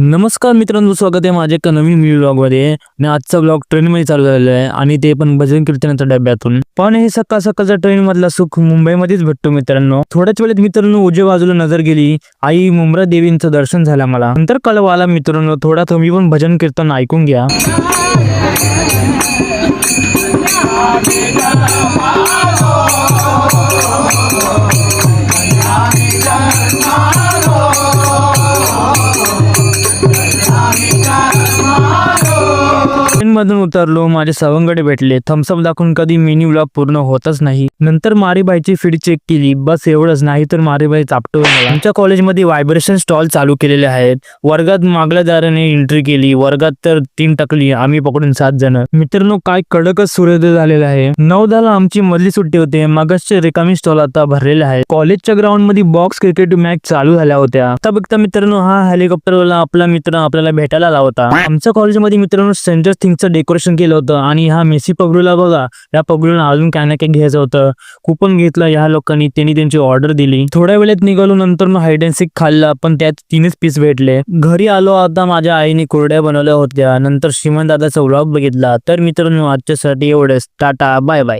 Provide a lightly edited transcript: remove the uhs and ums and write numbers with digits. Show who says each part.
Speaker 1: नमस्कार मित्रांनो, स्वागत आहे माझ्या एका नवीन व्लॉग मध्ये. आणि आजचा व्लॉग ट्रेन मध्ये चालू झालेला आहे आणि ते पण भजन कीर्तनाच्या डब्यातून. पण हे सकाळ सकाळचा ट्रेन मधला सुख मुंबईमध्येच भेटतो मित्रांनो. थोड्याच वेळेत मित्रांनो उजव्या बाजूला नजर गेली, आई मुंब्रा देवींचं दर्शन झालं मला. नंतर कळव आला मित्रांनो, थोडा तुम्ही पण भजन कीर्तन ऐकून घ्या. मधून उतरलो, माझे सवंगडे भेटले. थम्सअप दाखवून कधी मिनी व्लॉग पूर्ण होतच नाही. नंतर मारीबाईची फीड चेक केली, बस एवढंच. नाही तर मारीबाई चापटो मला. आमच्या कॉलेजमध्ये व्हायब्रेशन स्टॉल चालू केलेले आहेत. वर्गात मागल्या दाराने एंट्री केली, वर्गात तर 3 टकली, आम्ही पकडून 7 जण. मित्रांनो काय कडकच सूर्योदय झालेला आहे. 9:10 आमची मधली सुट्टी होते. मागचे रिकामी स्टॉल आता भरलेले आहे. कॉलेजच्या ग्राउंड मध्ये बॉक्स क्रिकेट मॅच चालू झाल्या होत्या. आता बघता मित्रांनो, हा हेलिकॉप्टर वाला आपला मित्र आपल्याला भेटायला आला होता. आमच्या कॉलेजमध्ये मित्रांनो सेंटर थिंगचं डेकोरेशन केलं होतं आणि हा मेसी पगडूला बघा, या पगडूला अजून काय ना काय घ्यायचं होतं. कुपन घेतलं ह्या लोकांनी, त्यांनी त्यांची ऑर्डर दिली. थोड्या वेळेत निघालो, नंतर हाईड अँड सीक खाल्ला, पण त्यात 3च पीस भेटले. घरी आलो, आता माझ्या आईने कुरड्या बनवल्या होत्या. नंतर श्रीमंत दादाचा व्लॉग बघितला. तर मित्रांनो आजच्यासाठी एवढंच. Tata bye bye.